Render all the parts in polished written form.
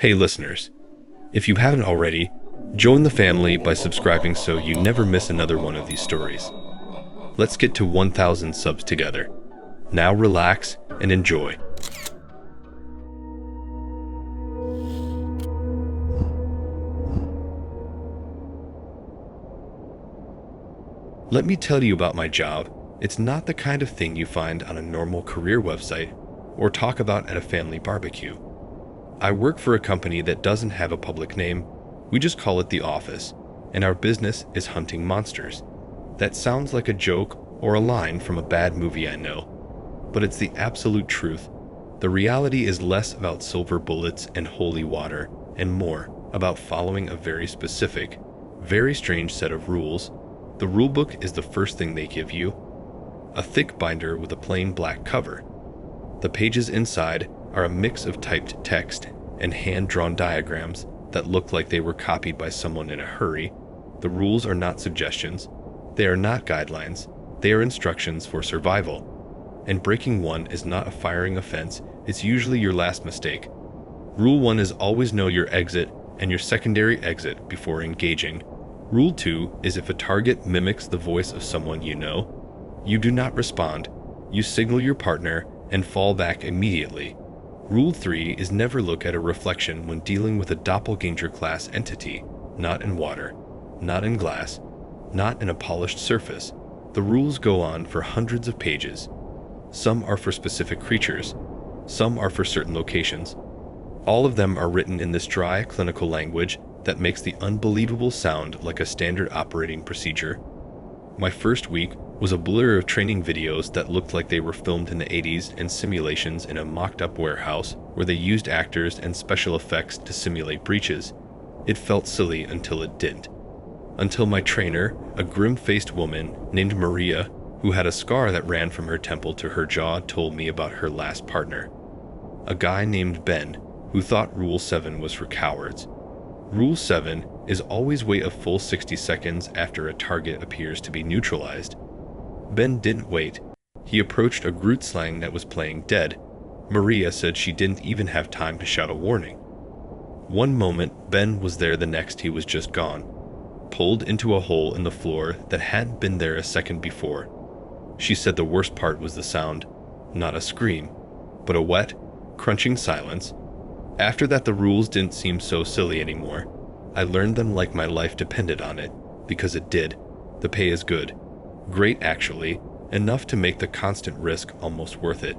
Hey listeners, if you haven't already, join the family by subscribing so you never miss another one of these stories. Let's get to 1,000 subs together. Now relax and enjoy. Let me tell you about my job. It's not the kind of thing you find on a normal career website or talk about at a family barbecue. I work for a company that doesn't have a public name. We just call it The Office, and our business is hunting monsters. That sounds like a joke or a line from a bad movie, I know, but it's the absolute truth. The reality is less about silver bullets and holy water and more about following a very specific, very strange set of rules. The rulebook is the first thing they give you, a thick binder with a plain black cover. The pages inside are a mix of typed text and hand-drawn diagrams that look like they were copied by someone in a hurry. The rules are not suggestions. They are not guidelines. They are instructions for survival. And breaking one is not a firing offense. It's usually your last mistake. Rule 1 is always know your exit and your secondary exit before engaging. Rule 2 is if a target mimics the voice of someone you know, you do not respond. You signal your partner and fall back immediately. Rule 3 is never look at a reflection when dealing with a doppelganger class entity, not in water, not in glass, not in a polished surface. The rules go on for hundreds of pages. Some are for specific creatures, some are for certain locations. All of them are written in this dry, clinical language that makes the unbelievable sound like a standard operating procedure. My first week was a blur of training videos that looked like they were filmed in the 80s and simulations in a mocked-up warehouse where they used actors and special effects to simulate breaches. It felt silly until it didn't. Until my trainer, a grim-faced woman named Maria, who had a scar that ran from her temple to her jaw, told me about her last partner. A guy named Ben, who thought Rule 7 was for cowards. Rule 7 is always wait a full 60 seconds after a target appears to be neutralized. Ben didn't wait. He approached a Groot slang that was playing dead. Maria said she didn't even have time to shout a warning. One moment, Ben was there, the next he was just gone. Pulled into a hole in the floor that hadn't been there a second before. She said the worst part was the sound, not a scream, but a wet, crunching silence. After that, the rules didn't seem so silly anymore. I learned them like my life depended on it, because it did. The pay is good. Great, actually, enough to make the constant risk almost worth it.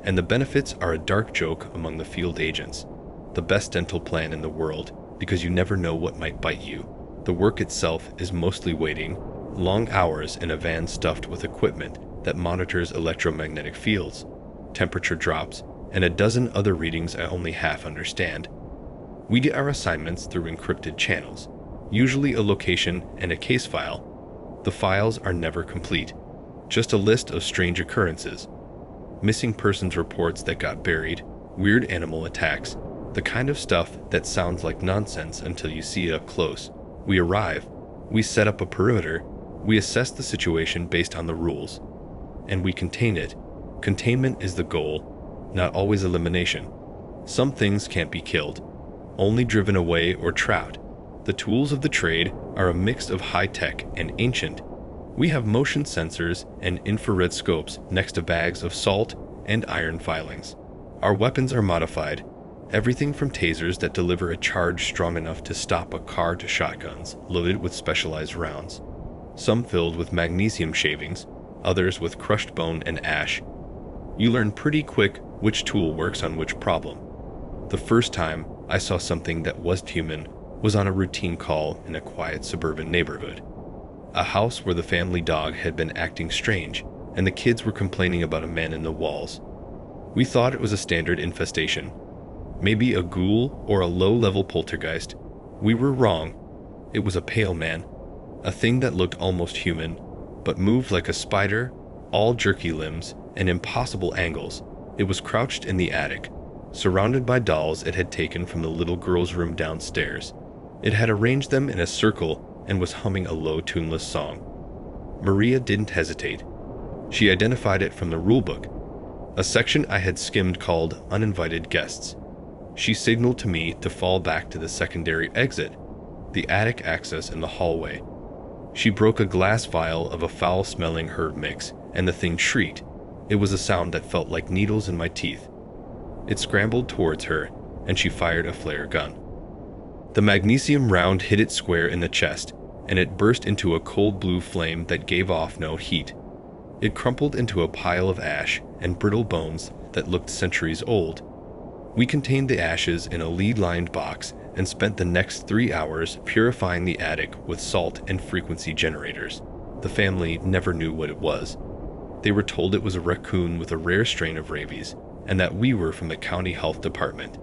And the benefits are a dark joke among the field agents. The best dental plan in the world, because you never know what might bite you. The work itself is mostly waiting, long hours in a van stuffed with equipment that monitors electromagnetic fields, temperature drops, and a dozen other readings I only half understand. We get our assignments through encrypted channels, usually a location and a case file. The files are never complete, just a list of strange occurrences. Missing persons reports that got buried, weird animal attacks, the kind of stuff that sounds like nonsense until you see it up close. We arrive, we set up a perimeter, we assess the situation based on the rules, and we contain it. Containment is the goal, not always elimination. Some things can't be killed, only driven away or trapped. The tools of the trade are a mix of high-tech and ancient. We have motion sensors and infrared scopes next to bags of salt and iron filings. Our weapons are modified, everything from tasers that deliver a charge strong enough to stop a car to shotguns loaded with specialized rounds. Some filled with magnesium shavings, others with crushed bone and ash. You learn pretty quick which tool works on which problem. The first time I saw something that wasn't human was on a routine call in a quiet suburban neighborhood. A house where the family dog had been acting strange, and the kids were complaining about a man in the walls. We thought it was a standard infestation, maybe a ghoul or a low-level poltergeist. We were wrong. It was a pale man, a thing that looked almost human, but moved like a spider, all jerky limbs and impossible angles. It was crouched in the attic, surrounded by dolls it had taken from the little girl's room downstairs. It had arranged them in a circle and was humming a low, tuneless song. Maria didn't hesitate. She identified it from the rulebook, a section I had skimmed called Uninvited Guests. She signaled to me to fall back to the secondary exit, the attic access in the hallway. She broke a glass vial of a foul-smelling herb mix, and the thing shrieked. It was a sound that felt like needles in my teeth. It scrambled towards her, and she fired a flare gun. The magnesium round hit it square in the chest, and it burst into a cold blue flame that gave off no heat. It crumpled into a pile of ash and brittle bones that looked centuries old. We contained the ashes in a lead-lined box and spent the next 3 hours purifying the attic with salt and frequency generators. The family never knew what it was. They were told it was a raccoon with a rare strain of rabies, and that we were from the county health department.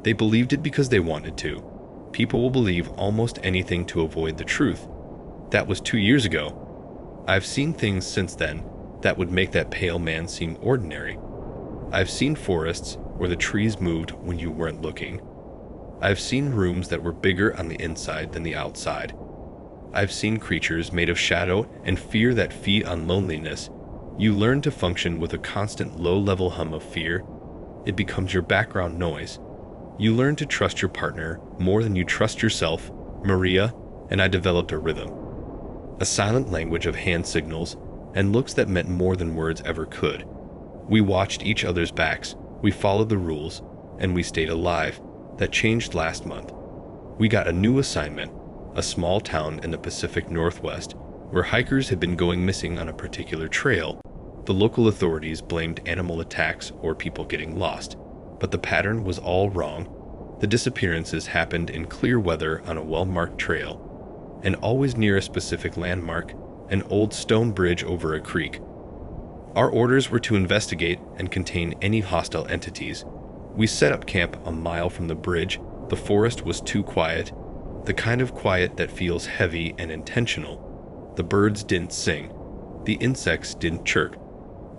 They believed it because they wanted to. People will believe almost anything to avoid the truth. That was 2 years ago. I've seen things since then that would make that pale man seem ordinary. I've seen forests where the trees moved when you weren't looking. I've seen rooms that were bigger on the inside than the outside. I've seen creatures made of shadow and fear that feed on loneliness. You learn to function with a constant low-level hum of fear. It becomes your background noise. You learn to trust your partner more than you trust yourself. Maria and I developed a rhythm, a silent language of hand signals and looks that meant more than words ever could. We watched each other's backs, we followed the rules, and we stayed alive. That changed last month. We got a new assignment, a small town in the Pacific Northwest, where hikers had been going missing on a particular trail. The local authorities blamed animal attacks or people getting lost, but the pattern was all wrong. The disappearances happened in clear weather on a well-marked trail, and always near a specific landmark, an old stone bridge over a creek. Our orders were to investigate and contain any hostile entities. We set up camp a mile from the bridge. The forest was too quiet, the kind of quiet that feels heavy and intentional. The birds didn't sing. The insects didn't chirp.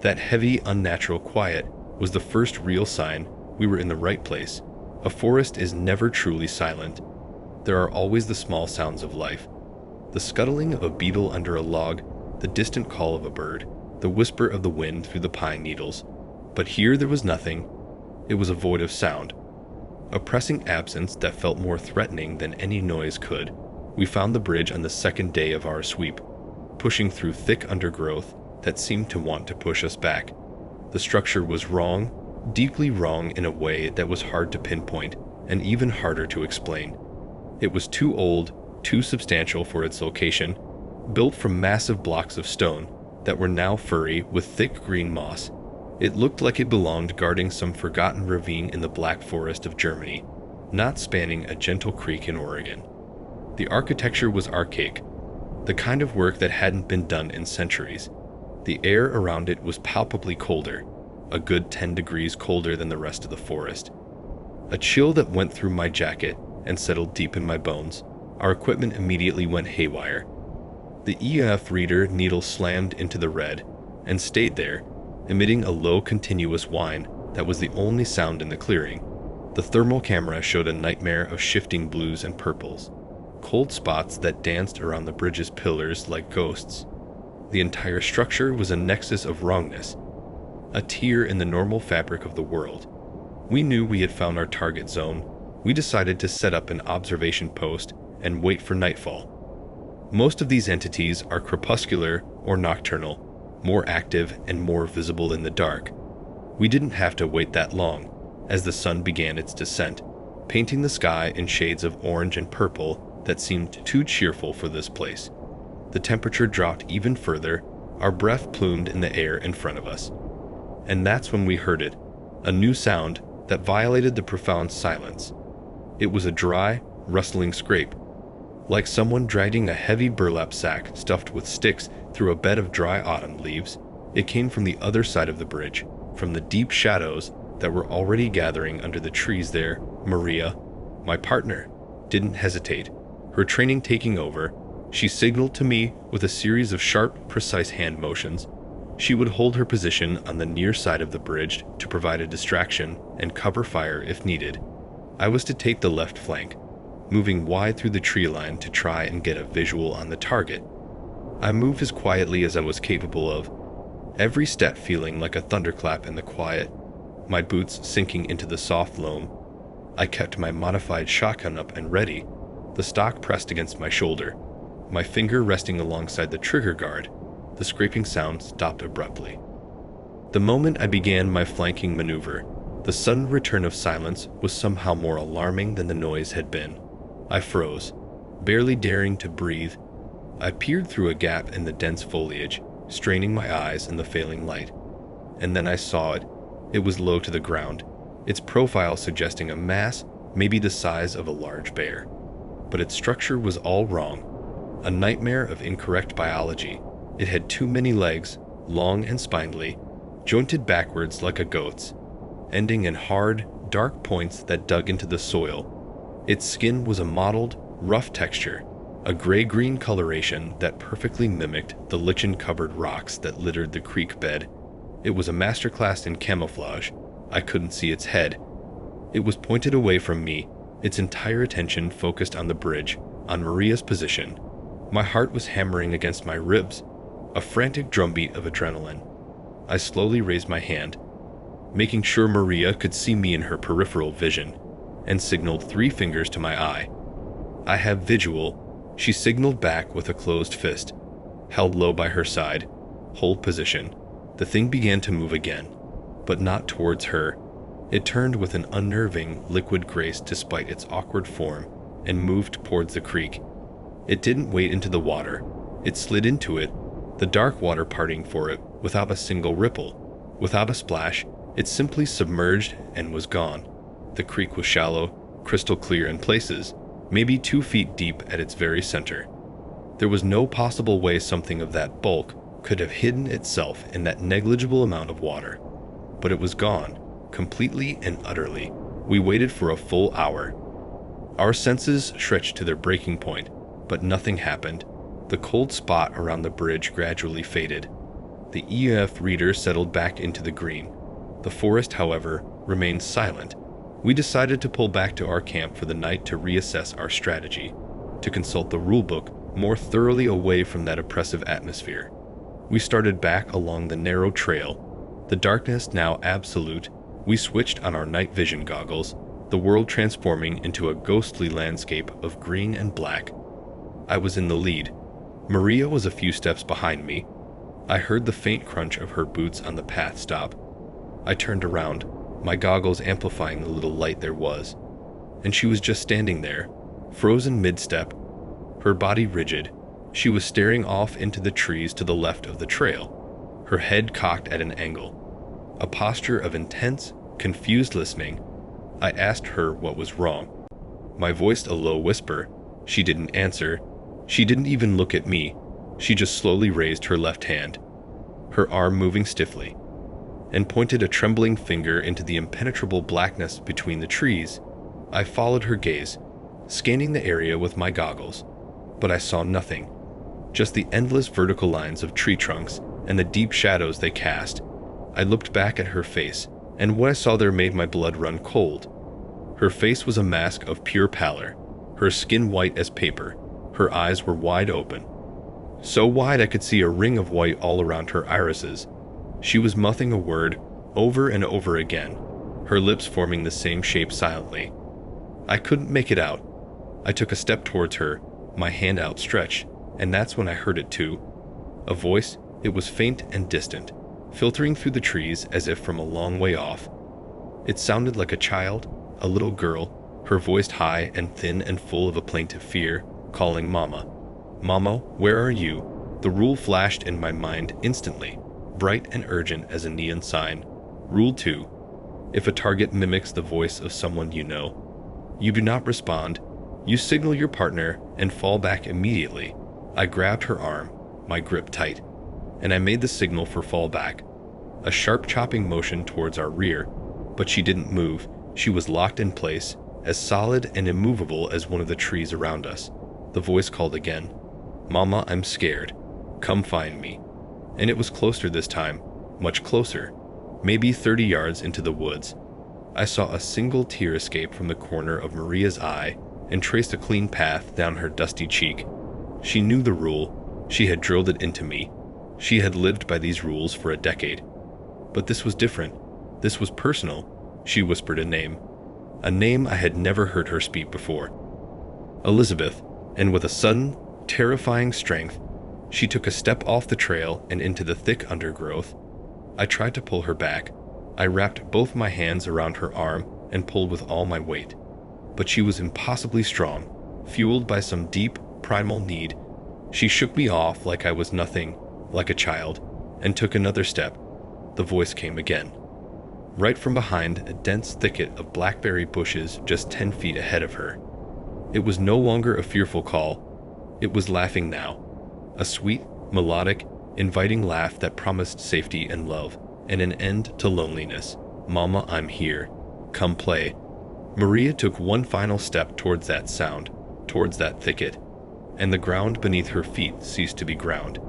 That heavy, unnatural quiet was the first real sign we were in the right place. A forest is never truly silent. There are always the small sounds of life. The scuttling of a beetle under a log, the distant call of a bird, the whisper of the wind through the pine needles. But here there was nothing. It was a void of sound, a pressing absence that felt more threatening than any noise could. We found the bridge on the second day of our sweep, pushing through thick undergrowth that seemed to want to push us back. The structure was wrong, deeply wrong in a way that was hard to pinpoint and even harder to explain. It was too old, too substantial for its location, built from massive blocks of stone that were now furry with thick green moss. It looked like it belonged guarding some forgotten ravine in the Black Forest of Germany, not spanning a gentle creek in Oregon. The architecture was archaic, the kind of work that hadn't been done in centuries. The air around it was palpably colder, a good 10 degrees colder than the rest of the forest. A chill that went through my jacket and settled deep in my bones. Our equipment immediately went haywire. The EF reader needle slammed into the red and stayed there, emitting a low continuous whine that was the only sound in the clearing. The thermal camera showed a nightmare of shifting blues and purples, cold spots that danced around the bridge's pillars like ghosts. The entire structure was a nexus of wrongness, a tear in the normal fabric of the world. We knew we had found our target zone. We decided to set up an observation post and wait for nightfall. Most of these entities are crepuscular or nocturnal, more active and more visible in the dark. We didn't have to wait that long, as the sun began its descent, painting the sky in shades of orange and purple that seemed too cheerful for this place. The temperature dropped even further, our breath plumed in the air in front of us. And that's when we heard it, a new sound that violated the profound silence. It was a dry, rustling scrape, like someone dragging a heavy burlap sack stuffed with sticks through a bed of dry autumn leaves. It came from the other side of the bridge, from the deep shadows that were already gathering under the trees there. Maria, my partner, didn't hesitate, her training taking over. She signaled to me with a series of sharp, precise hand motions. She would hold her position on the near side of the bridge to provide a distraction and cover fire if needed. I was to take the left flank, moving wide through the tree line to try and get a visual on the target. I moved as quietly as I was capable of, every step feeling like a thunderclap in the quiet, my boots sinking into the soft loam. I kept my modified shotgun up and ready, the stock pressed against my shoulder, my finger resting alongside the trigger guard. The scraping sound stopped abruptly. The moment I began my flanking maneuver, the sudden return of silence was somehow more alarming than the noise had been. I froze, barely daring to breathe. I peered through a gap in the dense foliage, straining my eyes in the failing light. And then I saw it. It was low to the ground, its profile suggesting a mass maybe the size of a large bear. But its structure was all wrong. A nightmare of incorrect biology. It had too many legs, long and spindly, jointed backwards like a goat's, ending in hard, dark points that dug into the soil. Its skin was a mottled, rough texture, a gray-green coloration that perfectly mimicked the lichen-covered rocks that littered the creek bed. It was a masterclass in camouflage. I couldn't see its head. It was pointed away from me, its entire attention focused on the bridge, on Maria's position. My heart was hammering against my ribs, a frantic drumbeat of adrenaline. I slowly raised my hand, making sure Maria could see me in her peripheral vision, and signaled 3 fingers to my eye. "I have visual," she signaled back with a closed fist, held low by her side. "Hold position." The thing began to move again, but not towards her. It turned with an unnerving, liquid grace despite its awkward form, and moved towards the creek. It didn't wade into the water. It slid into it, the dark water parting for it without a single ripple. Without a splash, it simply submerged and was gone. The creek was shallow, crystal clear in places, maybe 2 feet deep at its very center. There was no possible way something of that bulk could have hidden itself in that negligible amount of water. But it was gone, completely and utterly. We waited for a full hour. Our senses stretched to their breaking point, but nothing happened. The cold spot around the bridge gradually faded. The EF reader settled back into the green. The forest, however, remained silent. We decided to pull back to our camp for the night to reassess our strategy, to consult the rulebook more thoroughly away from that oppressive atmosphere. We started back along the narrow trail. The darkness now absolute, we switched on our night vision goggles, the world transforming into a ghostly landscape of green and black. I was in the lead. Maria was a few steps behind me. I heard the faint crunch of her boots on the path stop. I turned around, my goggles amplifying the little light there was, and she was just standing there, frozen mid-step, her body rigid. She was staring off into the trees to the left of the trail, her head cocked at an angle, a posture of intense, confused listening. I asked her what was wrong. My voice a low whisper. She didn't answer. She didn't even look at me. She just slowly raised her left hand, her arm moving stiffly, and pointed a trembling finger into the impenetrable blackness between the trees. I followed her gaze, scanning the area with my goggles, but I saw nothing, just the endless vertical lines of tree trunks and the deep shadows they cast. I looked back at her face, and what I saw there made my blood run cold. Her face was a mask of pure pallor, her skin white as paper. Her eyes were wide open, so wide I could see a ring of white all around her irises. She was mouthing a word over and over again, her lips forming the same shape silently. I couldn't make it out. I took a step towards her, my hand outstretched, and that's when I heard it too. A voice. It was faint and distant, filtering through the trees as if from a long way off. It sounded like a child, a little girl, her voice high and thin and full of a plaintive fear, calling Mama. "Mama, where are you?" The rule flashed in my mind instantly, bright and urgent as a neon sign. Rule 2. If a target mimics the voice of someone you know, you do not respond. You signal your partner and fall back immediately. I grabbed her arm, my grip tight, and I made the signal for fall back, a sharp chopping motion towards our rear, but she didn't move. She was locked in place, as solid and immovable as one of the trees around us. The voice called again. "Mama, I'm scared. Come find me." And it was closer this time, much closer, maybe 30 yards into the woods. I saw a single tear escape from the corner of Maria's eye and traced a clean path down her dusty cheek. She knew the rule. She had drilled it into me. She had lived by these rules for a decade. But this was different. This was personal. She whispered a name. a name I had never heard her speak before. Elizabeth, and with a sudden, terrifying strength, she took a step off the trail and into the thick undergrowth. I tried to pull her back. I wrapped both my hands around her arm and pulled with all my weight. But she was impossibly strong, fueled by some deep, primal need. She shook me off like I was nothing, like a child, and took another step. The voice came again. Right from behind a dense thicket of blackberry bushes just 10 feet ahead of her. It was no longer a fearful call. It was laughing now. A sweet, melodic, inviting laugh that promised safety and love, and an end to loneliness. "Mama, I'm here. Come play." Maria took one final step towards that sound, towards that thicket, and the ground beneath her feet ceased to be ground.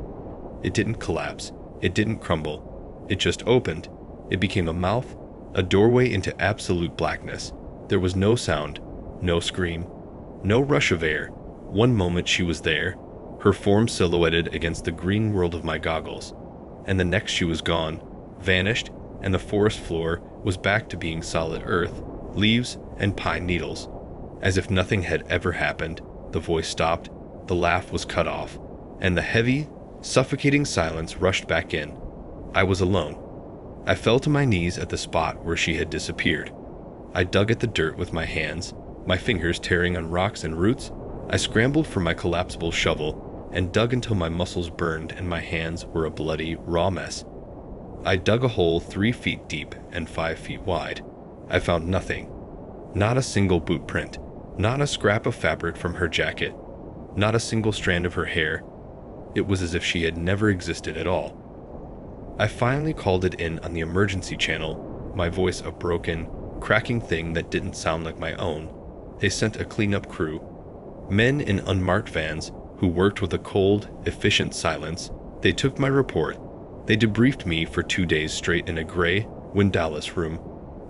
It didn't collapse. It didn't crumble. It just opened. It became a mouth, a doorway into absolute blackness. There was no sound, no scream, no rush of air. One moment she was there, her form silhouetted against the green world of my goggles, and the next she was gone, vanished, and the forest floor was back to being solid earth, leaves, and pine needles. As if nothing had ever happened, the voice stopped, the laugh was cut off, and the heavy, suffocating silence rushed back in. I was alone. I fell to my knees at the spot where she had disappeared. I dug at the dirt with my hands, my fingers tearing on rocks and roots. I scrambled for my collapsible shovel and dug until my muscles burned and my hands were a bloody, raw mess. I dug a hole 3 feet deep and 5 feet wide. I found nothing. Not a single boot print, not a scrap of fabric from her jacket, not a single strand of her hair. It was as if she had never existed at all. I finally called it in on the emergency channel, my voice a broken, cracking thing that didn't sound like my own. They sent a cleanup crew, men in unmarked vans who worked with a cold, efficient silence. They took my report. They debriefed me for 2 days straight in a gray, windowless room.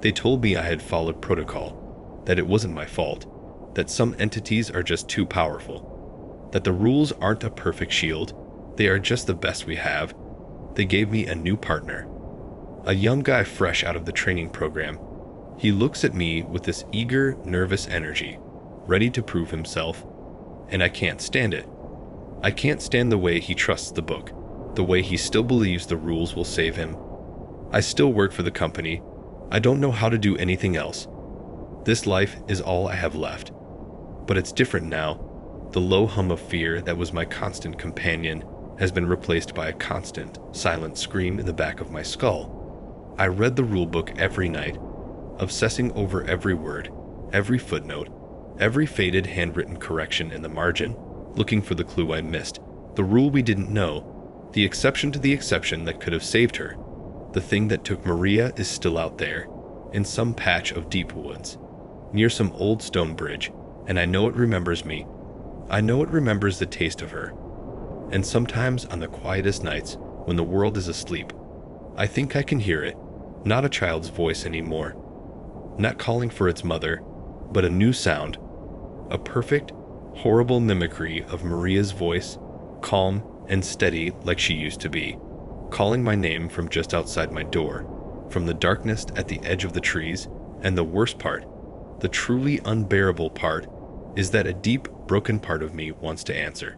They told me I had followed protocol, that it wasn't my fault, that some entities are just too powerful, that the rules aren't a perfect shield, they are just the best we have. They gave me a new partner, a young guy fresh out of the training program. He looks at me with this eager, nervous energy, ready to prove himself, and I can't stand it. I can't stand the way he trusts the book, the way he still believes the rules will save him. I still work for the company. I don't know how to do anything else. This life is all I have left. But it's different now. The low hum of fear that was my constant companion has been replaced by a constant, silent scream in the back of my skull. I read the rulebook every night, obsessing over every word, every footnote, every faded handwritten correction in the margin, looking for the clue I missed, the rule we didn't know, the exception to the exception that could have saved her. The thing that took Maria is still out there, in some patch of deep woods, near some old stone bridge, and I know it remembers me. I know it remembers the taste of her. And sometimes on the quietest nights, when the world is asleep, I think I can hear it, not a child's voice anymore, not calling for its mother, but a new sound, a perfect, horrible mimicry of Maria's voice, calm and steady like she used to be, calling my name from just outside my door, from the darkness at the edge of the trees. And the worst part, the truly unbearable part, is that a deep, broken part of me wants to answer.